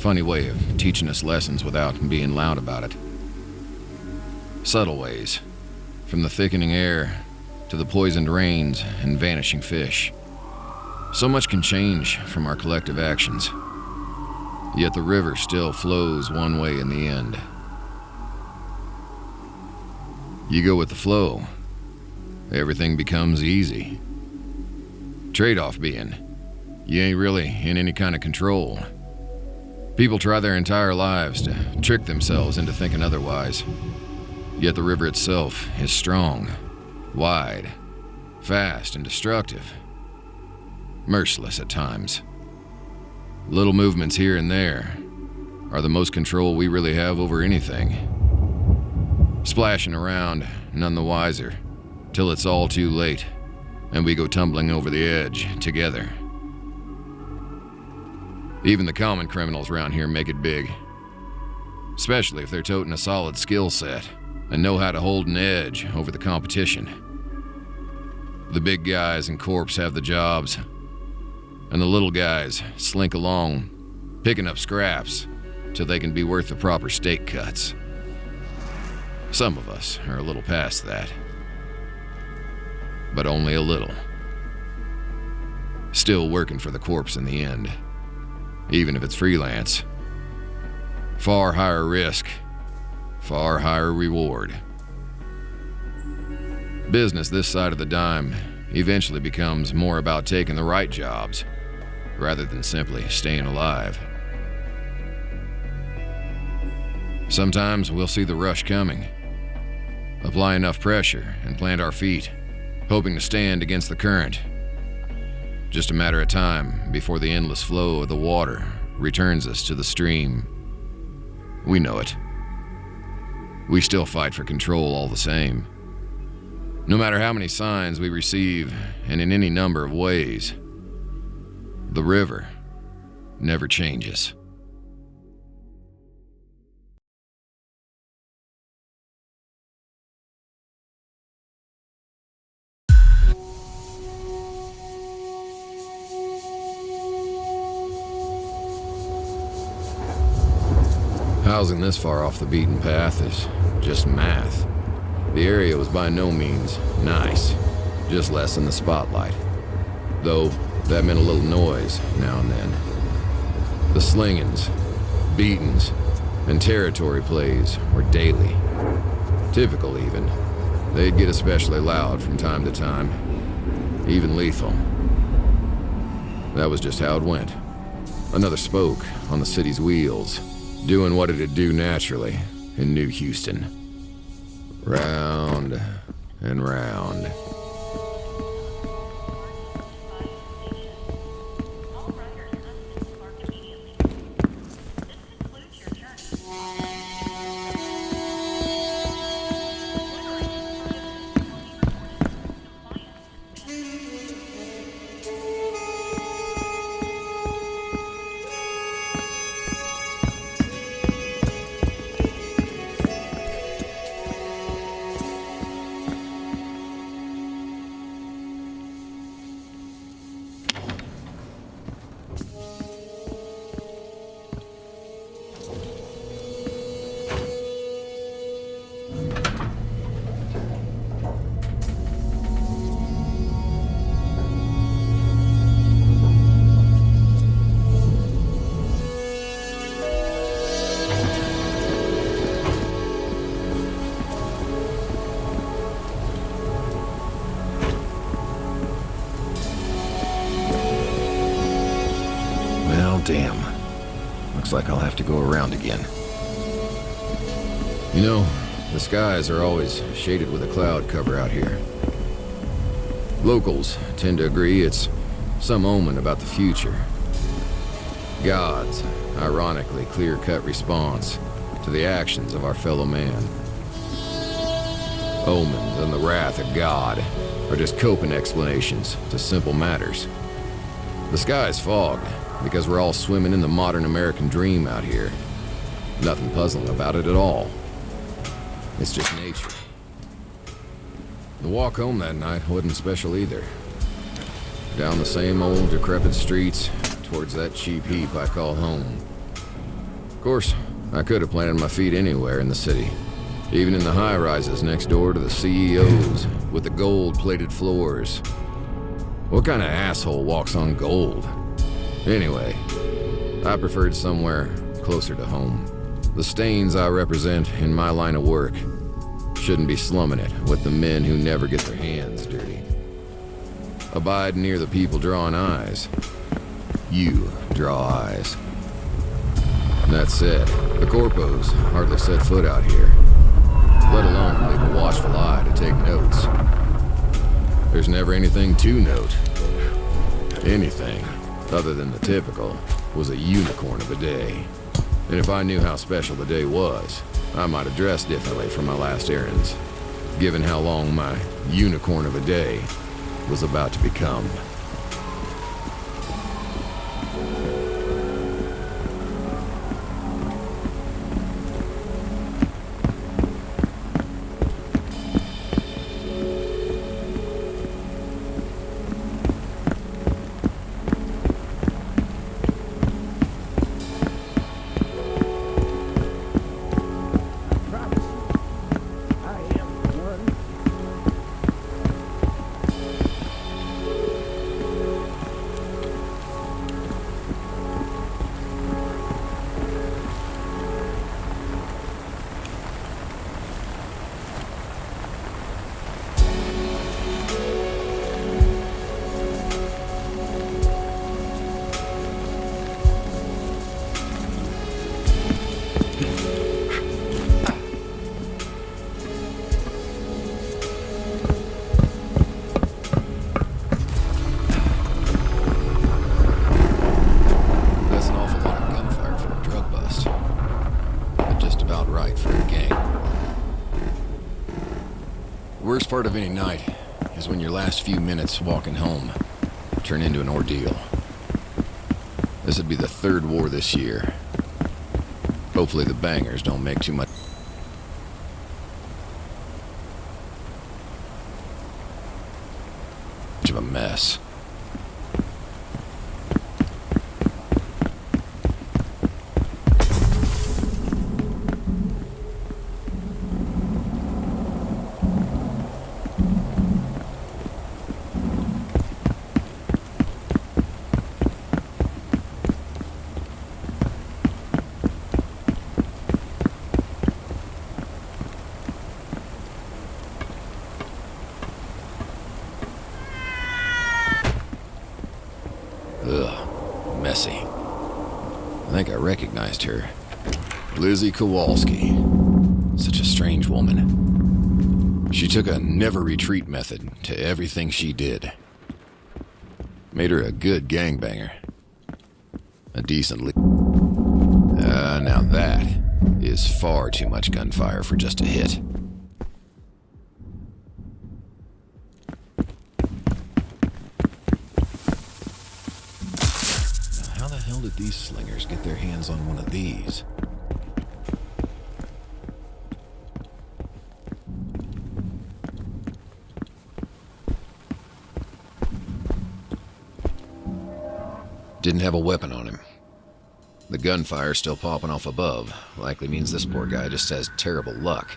funny way of teaching us lessons without being loud about it. Subtle ways, from the thickening air to the poisoned rains and vanishing fish. So much can change from our collective actions, yet the river still flows one way in the end. You go with the flow, everything becomes easy. Trade-off being, you ain't really in any kind of control. People try their entire lives to trick themselves into thinking otherwise, yet the river itself is strong, wide, fast, and destructive. Merciless at times. Little movements here and there are the most control we really have over anything. Splashing around, none the wiser, till it's all too late, and we go tumbling over the edge together. Even the common criminals around here make it big, especially if they're toting a solid skill set and know how to hold an edge over the competition. The big guys and corps have the jobs, and the little guys slink along, picking up scraps till they can be worth the proper steak cuts. Some of us are a little past that, but only a little. Still working for the corpse in the end, even if it's freelance. Far higher risk, far higher reward. Business this side of the dime eventually becomes more about taking the right jobs rather than simply staying alive. Sometimes we'll see the rush coming, apply enough pressure and plant our feet, hoping to stand against the current. Just a matter of time before the endless flow of the water returns us to the stream. We know it. We still fight for control all the same. No matter how many signs we receive, and in any number of ways, the river never changes. Housing this far off the beaten path is just math. The area was by no means nice, just less in the spotlight. Though, that meant a little noise now and then. The slingings, beatings, and territory plays were daily. Typical even. They'd get especially loud from time to time, even lethal. That was just how it went. Another spoke on the city's wheels, doing what it'd do naturally in New Houston. Round and round. Damn. Looks like I'll have to go around again. You know, the skies are always shaded with a cloud cover out here. Locals tend to agree it's some omen about the future. God's ironically clear-cut response to the actions of our fellow man. Omens and the wrath of God are just coping explanations to simple matters. The sky's fogged because we're all swimming in the modern American dream out here. Nothing puzzling about it at all. It's just nature. The walk home that night wasn't special either. Down the same old decrepit streets towards that cheap heap I call home. Of course, I could have planted my feet anywhere in the city. Even in the high-rises next door to the CEOs, with the gold-plated floors. What kind of asshole walks on gold? Anyway, I preferred somewhere closer to home. The stains I represent in my line of work shouldn't be slumming it with the men who never get their hands dirty. Abide near the people drawing eyes. You draw eyes. That said, the corpos hardly set foot out here, let alone leave a watchful eye to take notes. There's never anything to note. Anything, other than the typical, was a unicorn of a day. And if I knew how special the day was, I might have dressed differently for my last errands, given how long my unicorn of a day was about to become. Worst part of any night is when your last few minutes walking home turn into an ordeal. This would be the third war this year. Hopefully the bangers don't make too much of a mess. Ugh, messy. I think I recognized her. Lizzie Kowalski. Such a strange woman. She took a never-retreat method to everything she did. Made her a good gangbanger. A decent now that is far too much gunfire for just a hit. How did these slingers get their hands on one of these? Didn't have a weapon on him. The gunfire still popping off above likely means this poor guy just has terrible luck.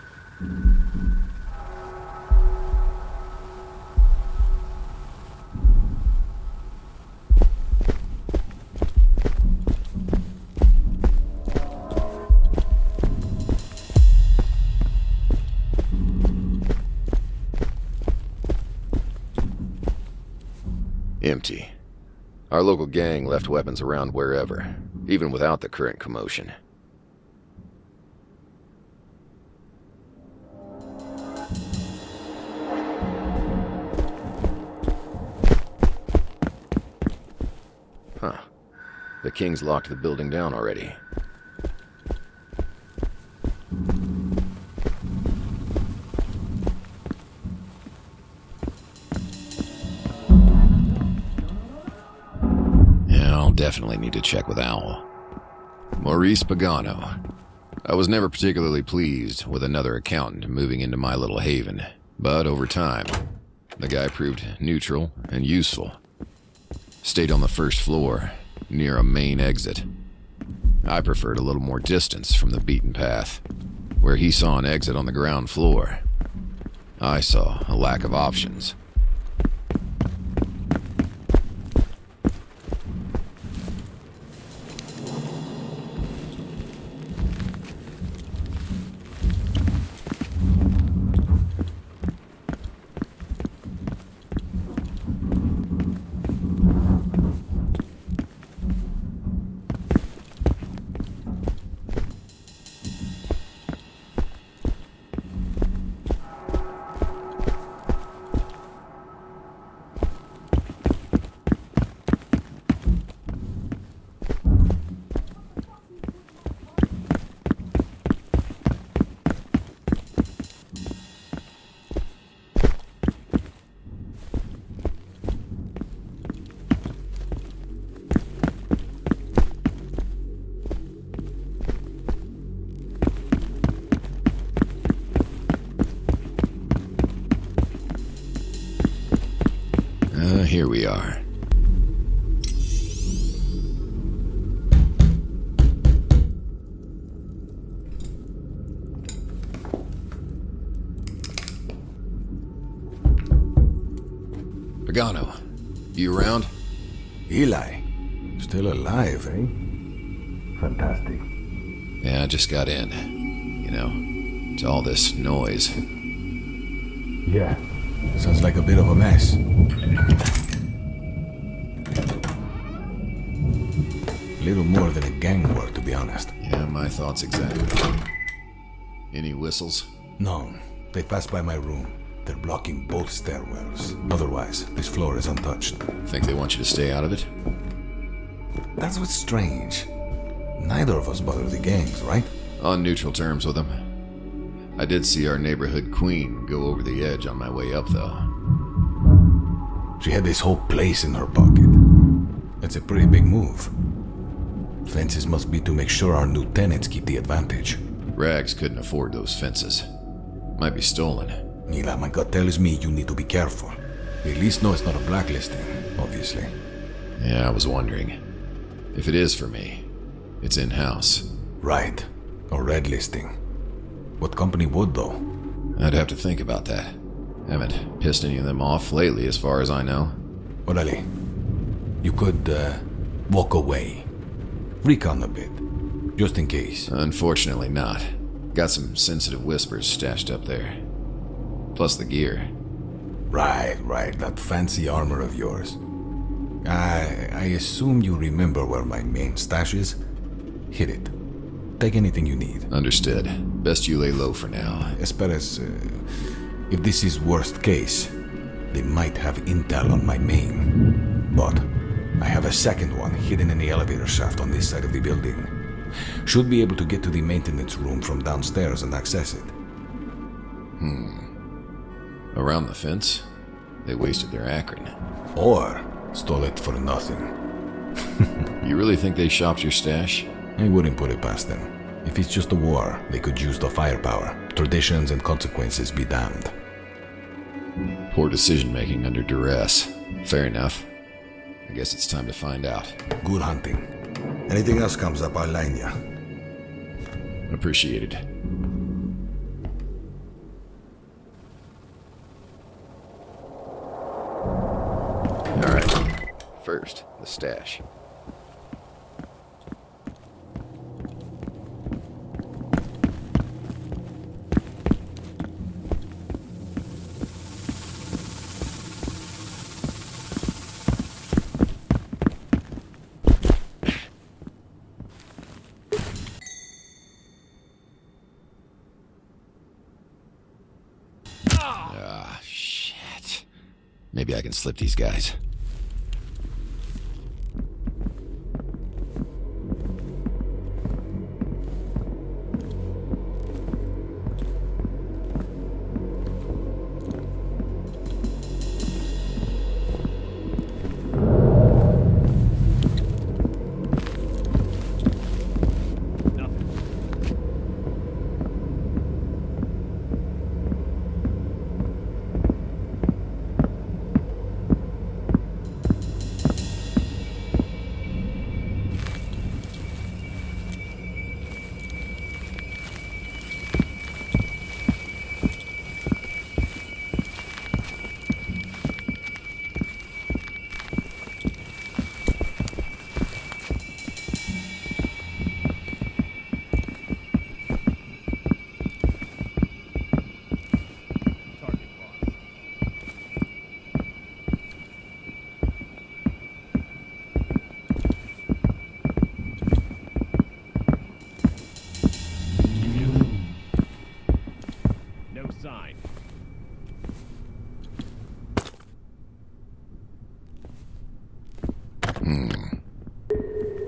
Empty. Our local gang left weapons around wherever, even without the current commotion. Huh. The Kings locked the building down already. Definitely need to check with Owl. Maurice Pagano. I was never particularly pleased with another accountant moving into my little haven, but over time, the guy proved neutral and useful. Stayed on the first floor, near a main exit. I preferred a little more distance from the beaten path. Where he saw an exit on the ground floor, I saw a lack of options. Here we are. Pagano, you around? Eli, still alive, eh? Fantastic. Yeah, I just got in. To all this noise. Yeah, sounds like a bit of a mess. Little more than a gang war, to be honest. Yeah, my thoughts exactly. Any whistles? No, they passed by my room. They're blocking both stairwells. Otherwise, this floor is untouched. Think they want you to stay out of it? That's what's strange. Neither of us bother the gangs, right? On neutral terms with them. I did see our neighborhood queen go over the edge on my way up, though. She had this whole place in her pocket. That's a pretty big move. Fences must be to make sure our new tenants keep the advantage. Rags couldn't afford those fences. Might be stolen. Eli, my gut tells me you need to be careful. We at least know it's not a blacklisting, obviously. Yeah, I was wondering. If it is for me, it's in-house. Right. A redlisting. What company would, though? I'd have to think about that. Haven't pissed any of them off lately, as far as I know. Orale, you could, walk away. Recon a bit. Just in case. Unfortunately not. Got some sensitive whispers stashed up there. Plus the gear. Right. That fancy armor of yours. I assume you remember where my main stash is? Hit it. Take anything you need. Understood. Best you lay low for now. Esperes, if this is worst case, they might have intel on my main. But I have a second one hidden in the elevator shaft on this side of the building. Should be able to get to the maintenance room from downstairs and access it. Around the fence? They wasted their Akron. Or stole it for nothing. You really think they shopped your stash? I wouldn't put it past them. If it's just a war, they could use the firepower. Traditions and consequences be damned. Poor decision-making under duress. Fair enough. I guess it's time to find out. Good hunting. Anything else comes up, I'll line ya. Appreciated. Alright. First, the stash. Shit. Maybe I can slip these guys.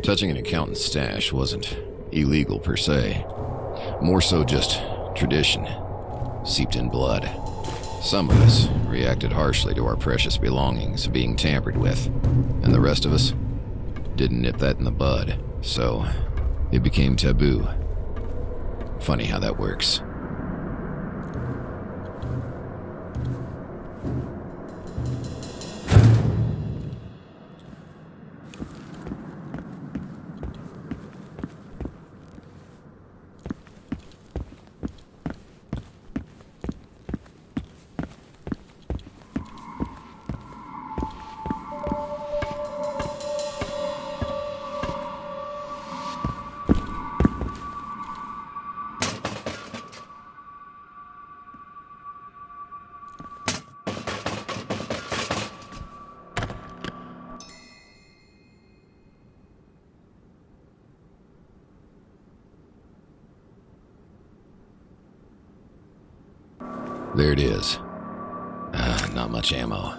Touching an accountant's stash wasn't illegal per se. More so just tradition, seeped in blood. Some of us reacted harshly to our precious belongings being tampered with, and the rest of us didn't nip that in the bud, so it became taboo. Funny how that works. There it is. Not much ammo.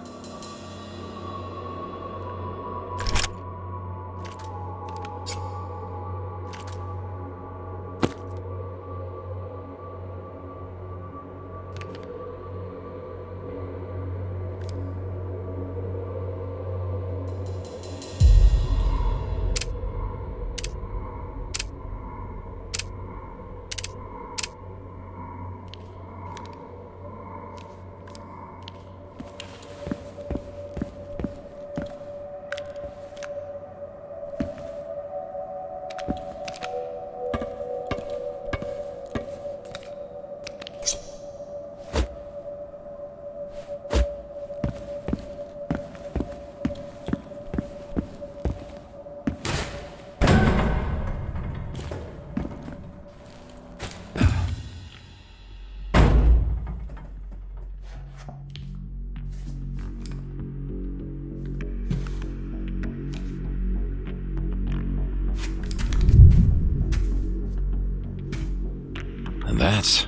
That's...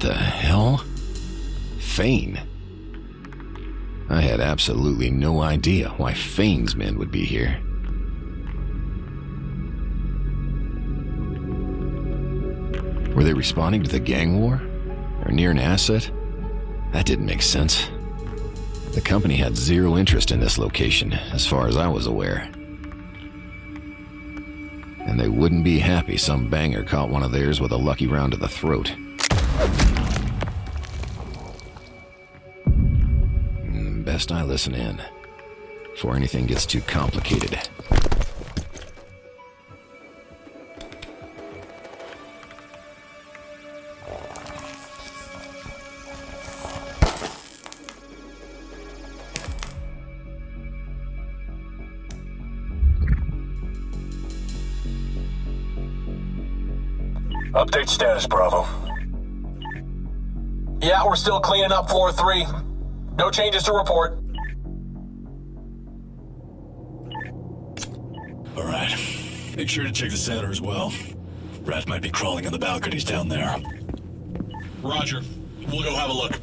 the hell? Fane. I had absolutely no idea why Fane's men would be here. Were they responding to the gang war? Or near an asset? That didn't make sense. The company had zero interest in this location, as far as I was aware. And they wouldn't be happy some banger caught one of theirs with a lucky round to the throat. Best I listen in, before anything gets too complicated. Update status, Bravo. Yeah, we're still cleaning up floor 3. No changes to report. All right. Make sure to check the center as well. Rats might be crawling on the balconies down there. Roger. We'll go have a look.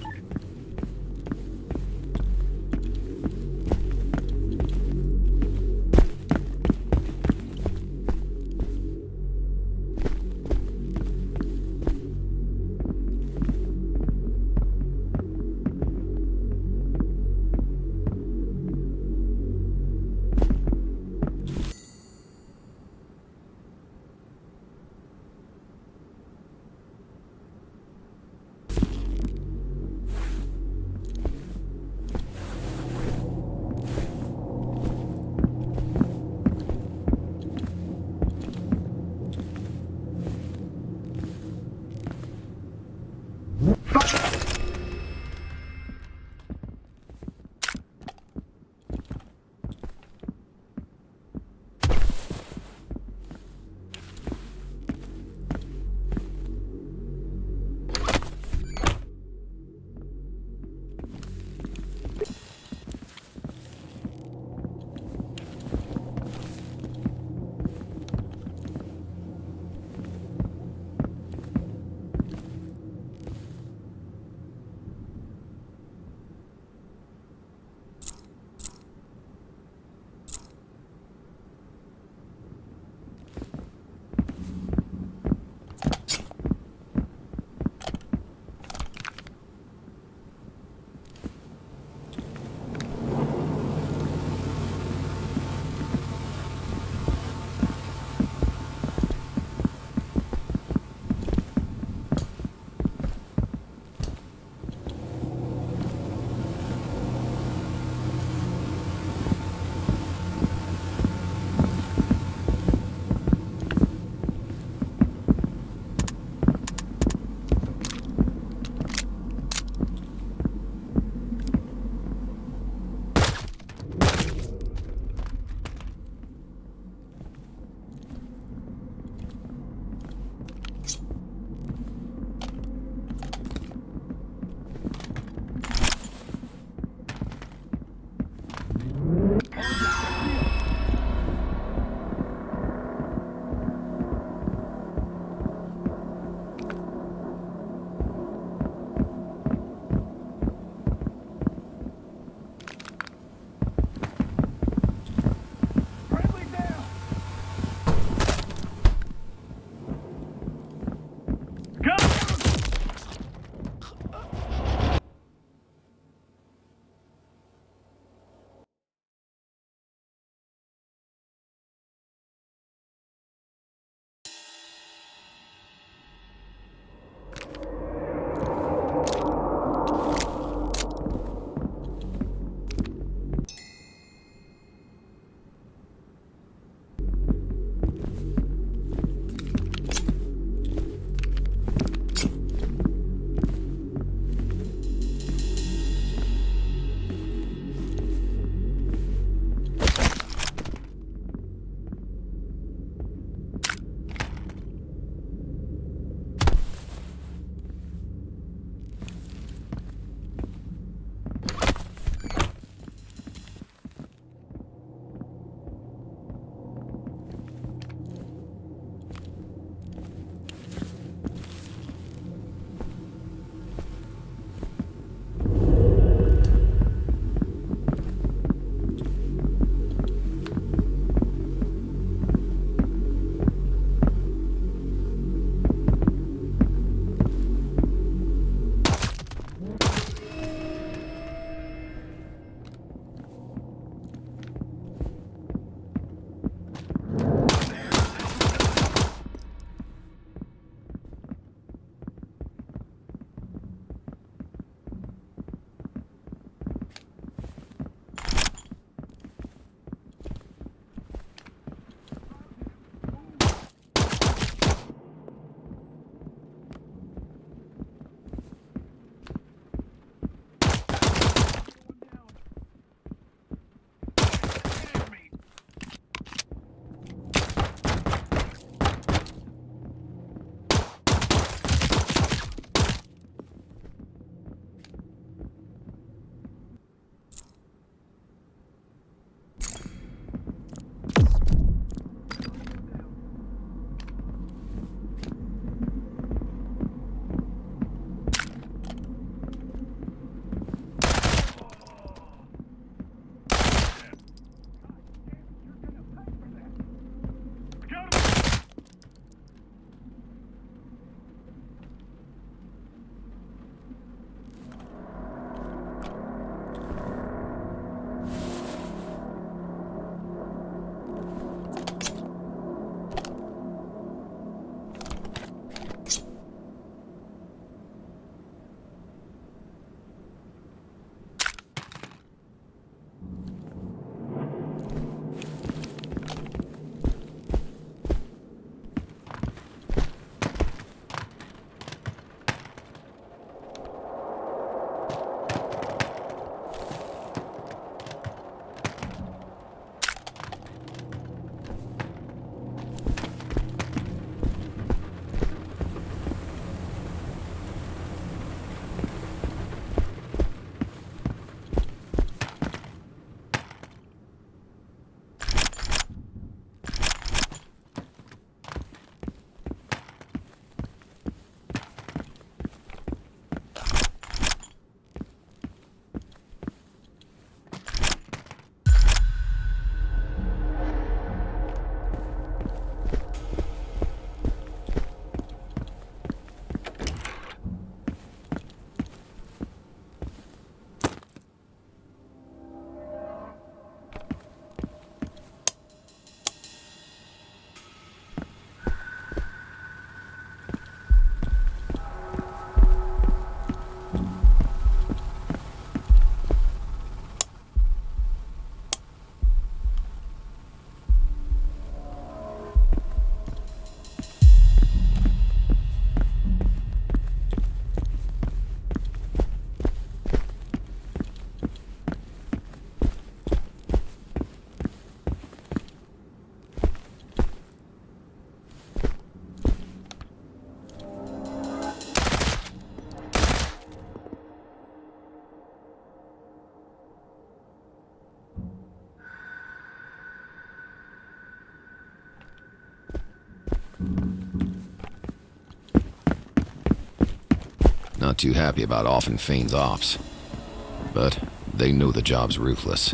too happy about offing fiends ops. But they know the job's ruthless.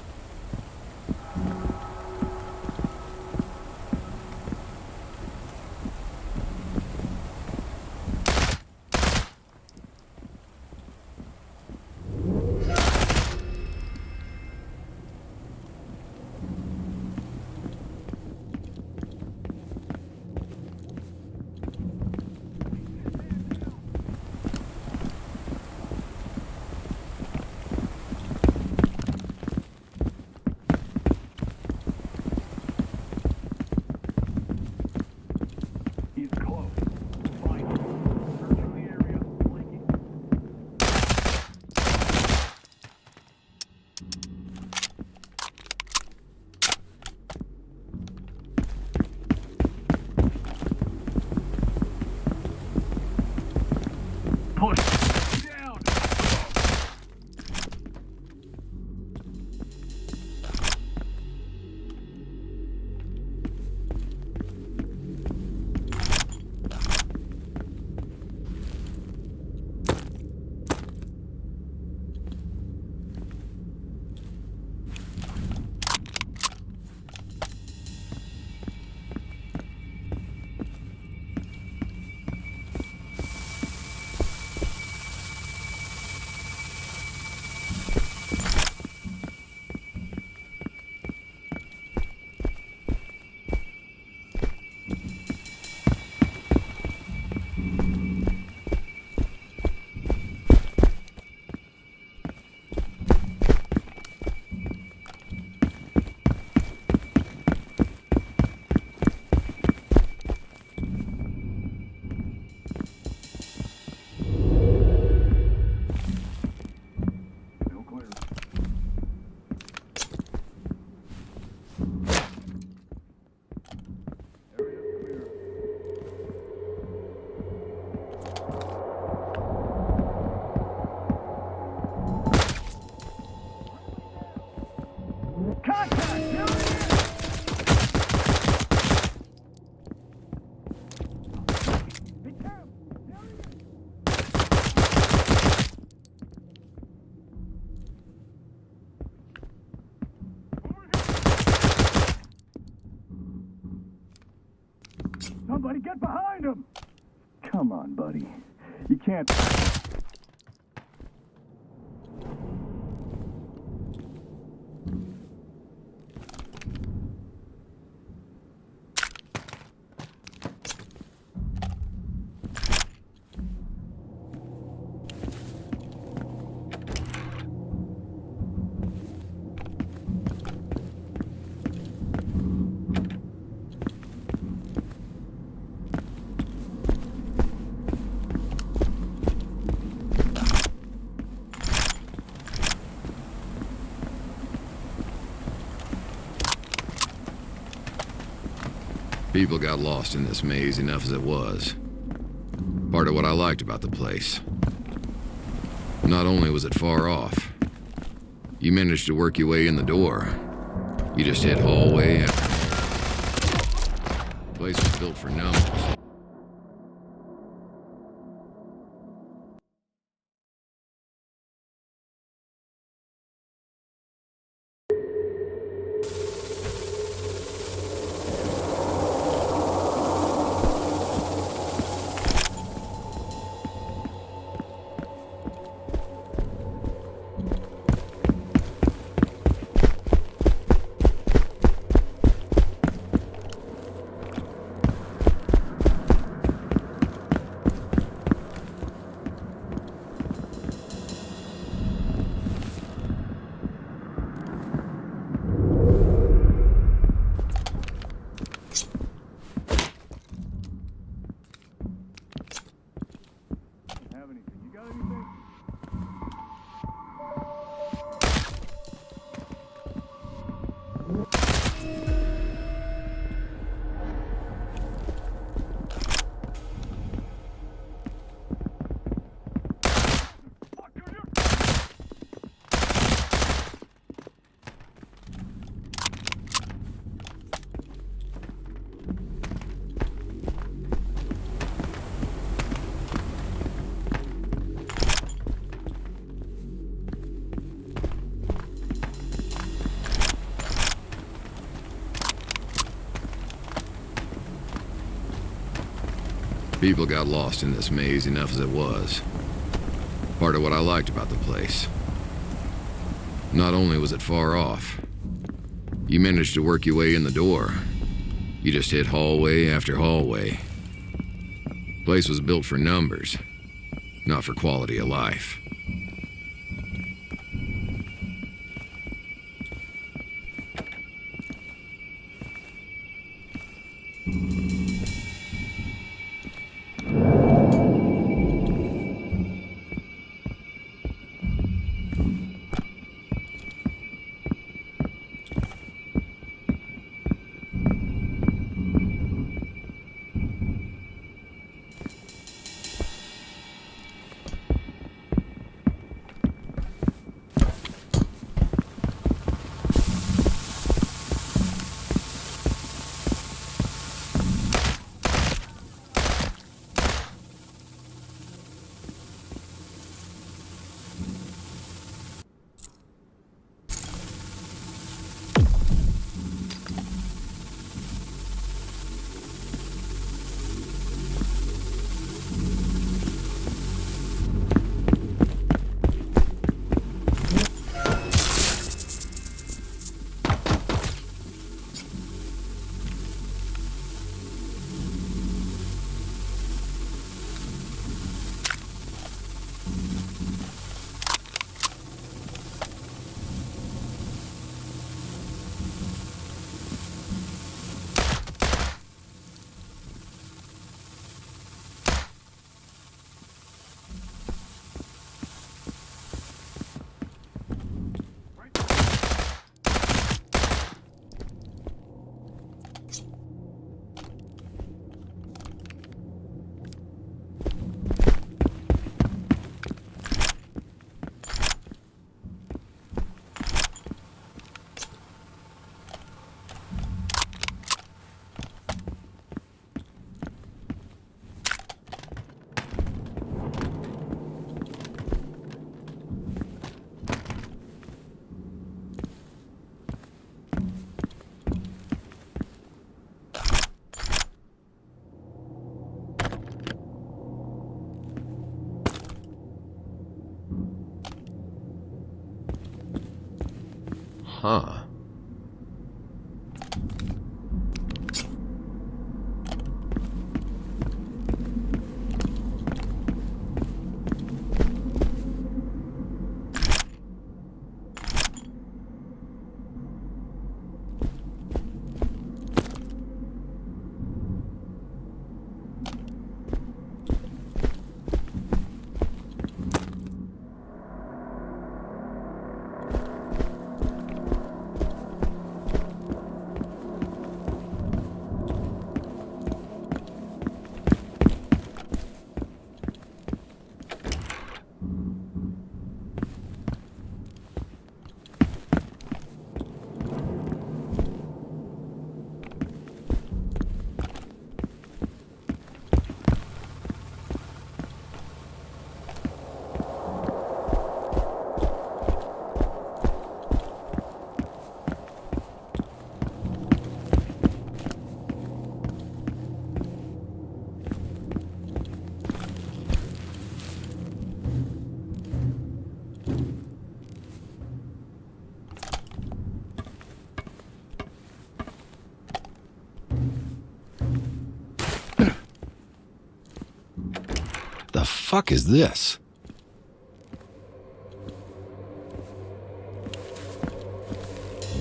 Somebody get behind him! Come on, buddy. You can't... People got lost in this maze enough as it was. Part of what I liked about the place. Not only was it far off, you managed to work your way in the door. You just hit hallway after... The place was built for numbers. People got lost in this maze enough as it was. Part of what I liked about the place. Not only was it far off, you managed to work your way in the door. You just hit hallway after hallway. Place was built for numbers, not for quality of life. Huh. The fuck is this?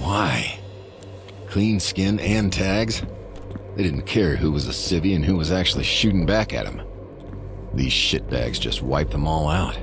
Why? Clean skin and tags? They didn't care who was a civvy and who was actually shooting back at him. These shitbags just wiped them all out.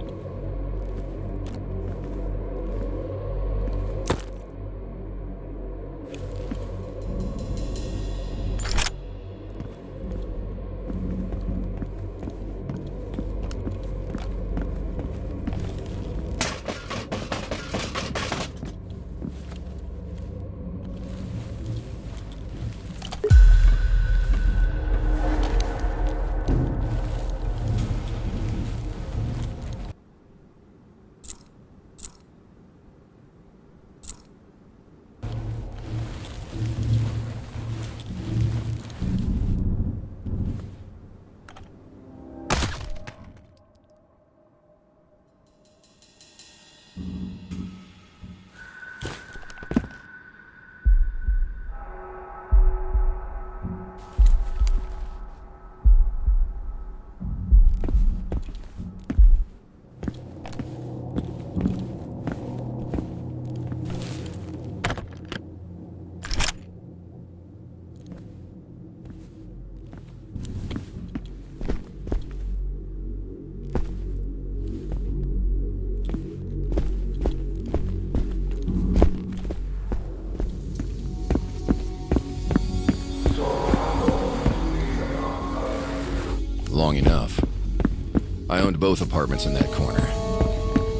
long enough. I owned both apartments in that corner.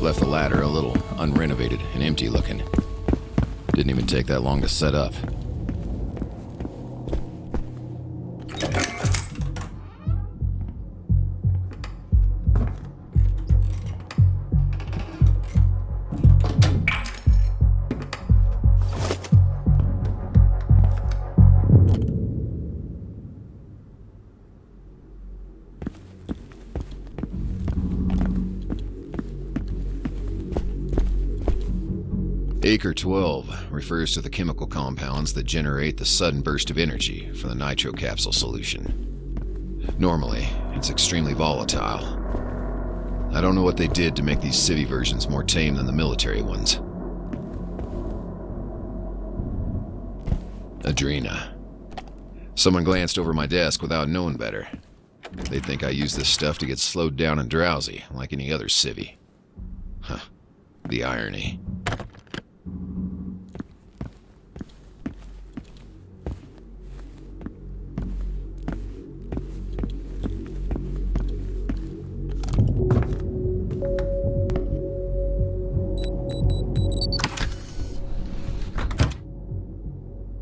Left the latter a little unrenovated and empty looking. Didn't even take that long to set up. Acre 12 refers to the chemical compounds that generate the sudden burst of energy from the nitro capsule solution. Normally, it's extremely volatile. I don't know what they did to make these civvy versions more tame than the military ones. Adrena. Someone glanced over my desk without knowing better. They'd think I use this stuff to get slowed down and drowsy, like any other civvy. Huh. The irony.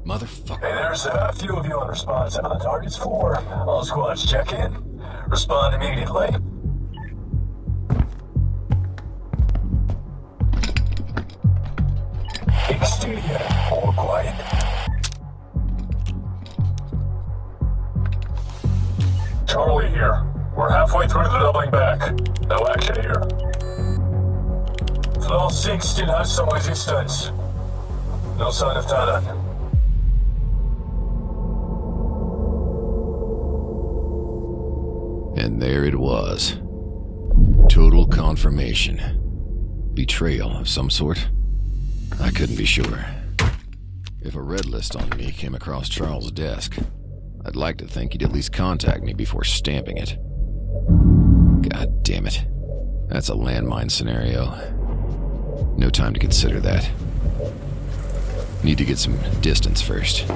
Motherfucker. Hey, there's a few of you on response on the target's floor. All squads check in. Respond immediately. Exterior, all quiet. Charlie here. We're halfway through the doubling back. No action here. Floor 6 still has some resistance. No sign of Talon. And there it was. Total confirmation. Betrayal of some sort? I couldn't be sure. If a red list on me came across Charles' desk, I'd like to think he'd at least contact me before stamping it. God damn it. That's a landmine scenario. No time to consider that. Need to get some distance first.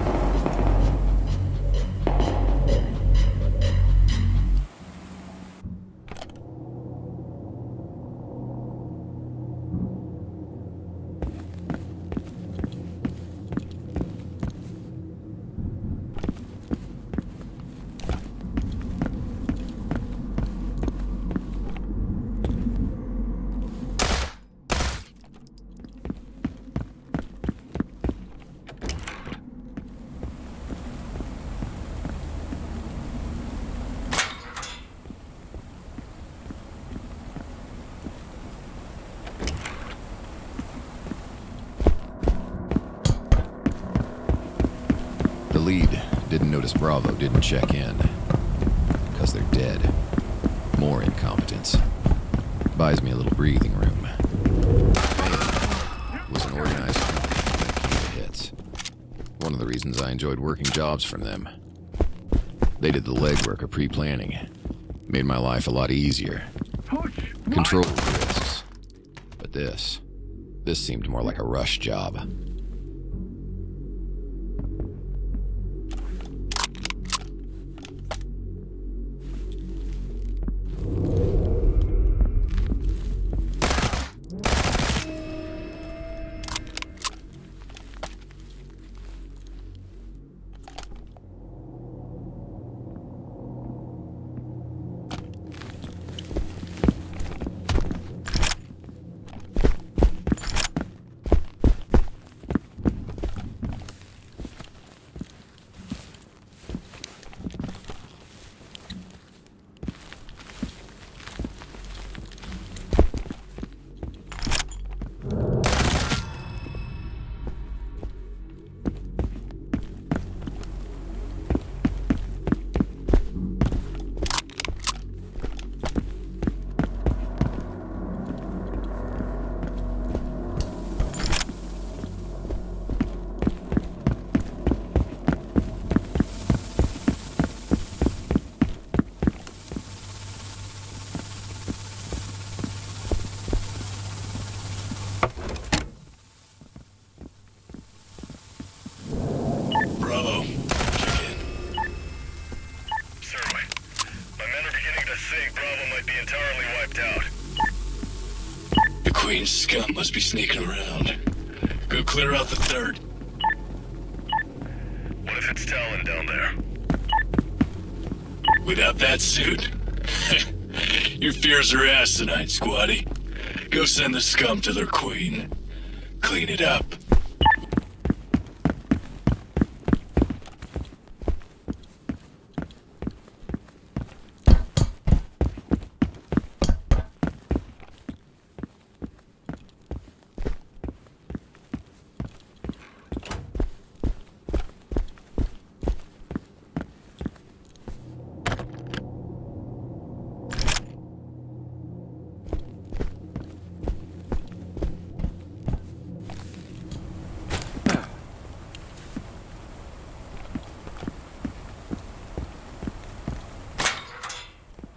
The lead didn't notice Bravo didn't check in. Because they're dead. More incompetence. Buys me a little breathing room. Mail was an organized company that came to hits. One of the reasons I enjoyed working jobs from them. They did the legwork of pre-planning. Made my life a lot easier. Controlled risks. But this seemed more like a rush job. Queen's scum must be sneaking around. Go clear out the third. What if it's Talon down there? Without that suit? Your fears are asinine, squatty. Go send the scum to their queen. Clean it up.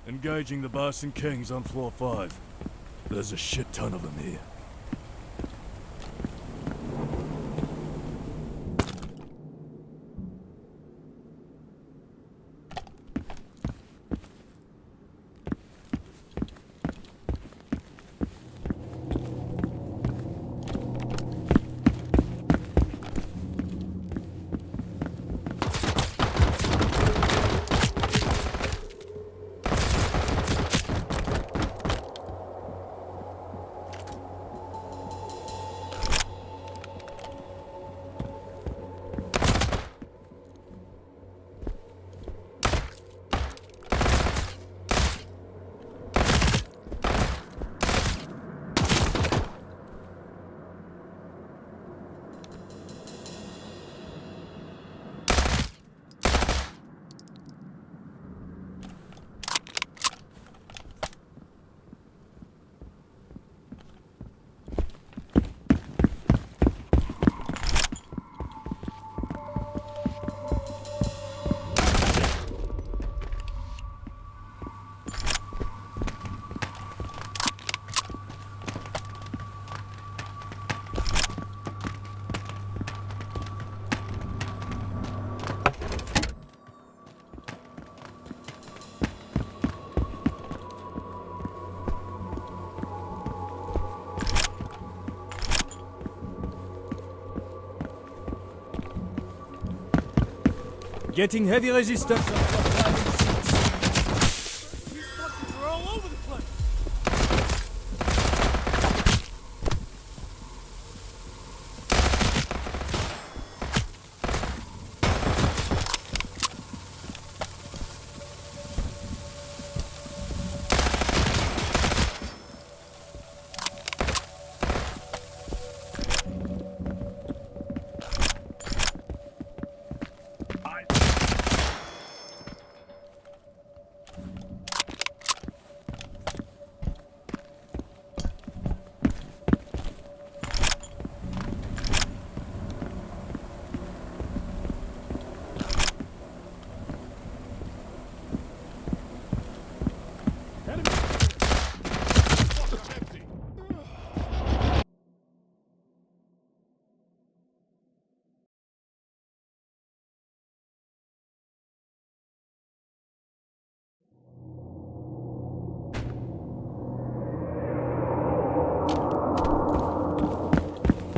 Engaging the boss and kings on floor 5. There's a shit ton of them here. Getting heavy resistance. These fuckers are all over the place.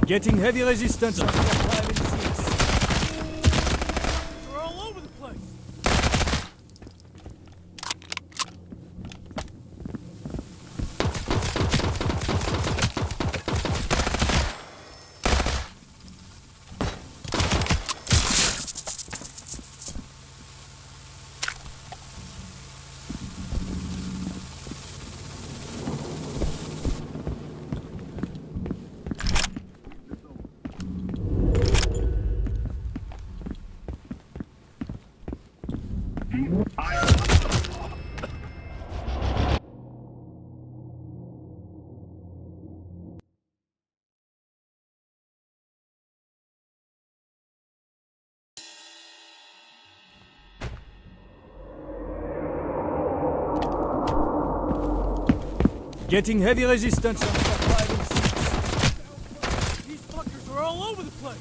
Getting heavy resistance. They're all over the place. Getting heavy resistance on floor 5 and 6. These fuckers are all over the place.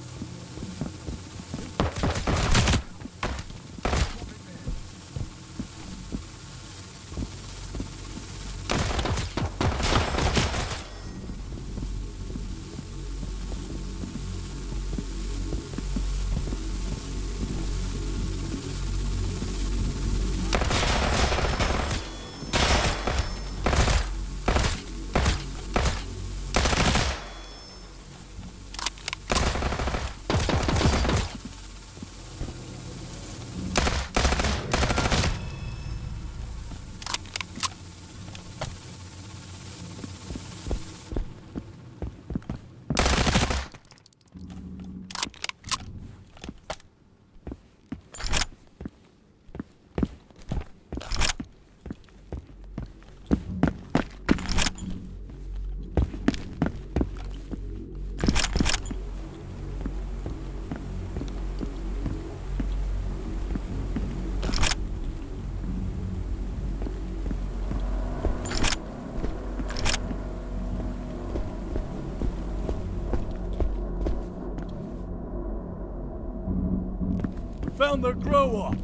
Found their grow-off.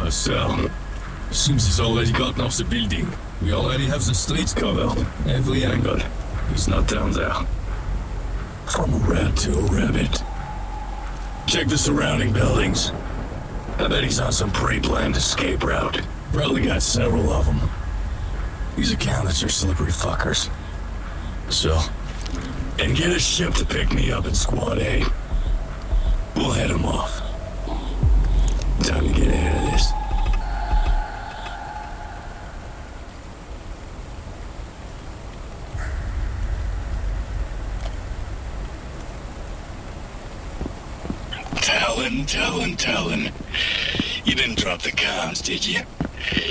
So, seems he's already gotten off the building. We already have the streets covered. Every angle. He's not down there. From a rat to a rabbit. Check the surrounding buildings. I bet he's on some pre-planned escape route. Probably got several of them. These accountants are slippery fuckers. So, and get a ship to pick me up in Squad A. We'll head him off. Time to get ahead of this. Talon. You didn't drop the comms, did you?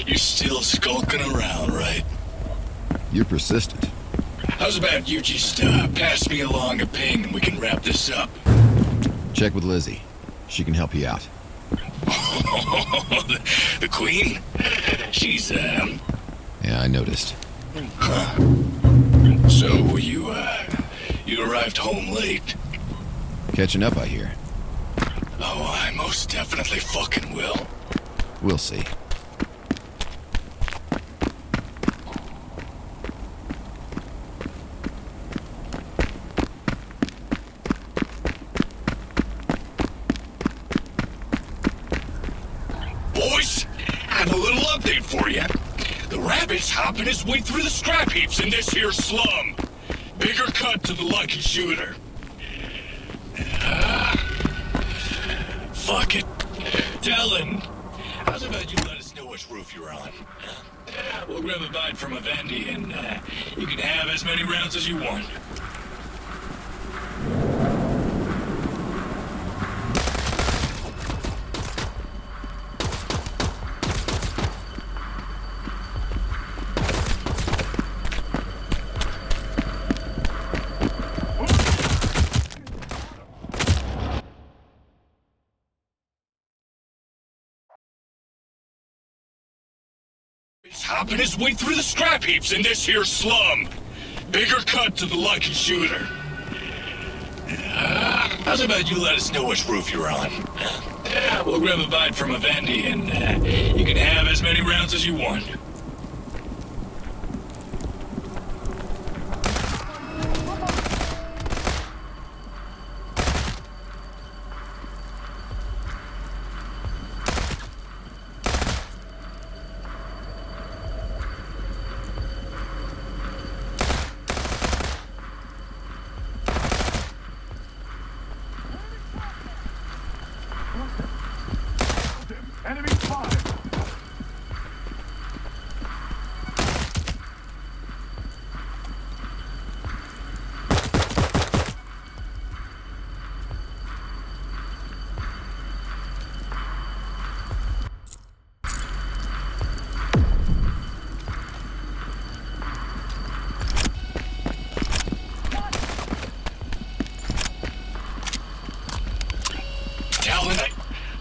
You're still skulking around, right? You're persistent. How's about you just pass me along a ping and we can wrap this up? Check with Lizzie. She can help you out. The Queen? She's, Yeah, I noticed. So, you arrived home late? Catching up, I hear. Oh, I most definitely fucking will. We'll see. Boys, I have a little update for you. The rabbit's hopping his way through the scrap heaps in this here slum. Bigger cut to the lucky shooter. Fuck it. Talon, how's about you let us know which roof you're on? We'll grab a bite from a Vandy and you can have as many rounds as you want. He's hopping his way through the scrap heaps in this here slum. Bigger cut to the lucky shooter. How's about you let us know which roof you're on? We'll grab a bite from a Vandy and you can have as many rounds as you want. Enemy spotted! Talon,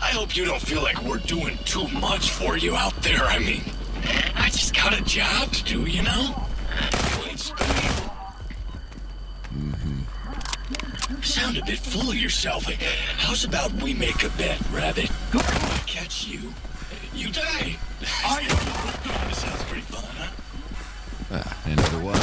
I hope you don't feel like we're doing too much for you out there. I mean, I just got a job to do, you know? You ain't special. Sound a bit full of yourself. How's about we make a bet, Rabbit? If I catch you, you die. Sounds pretty fun, huh? And otherwise.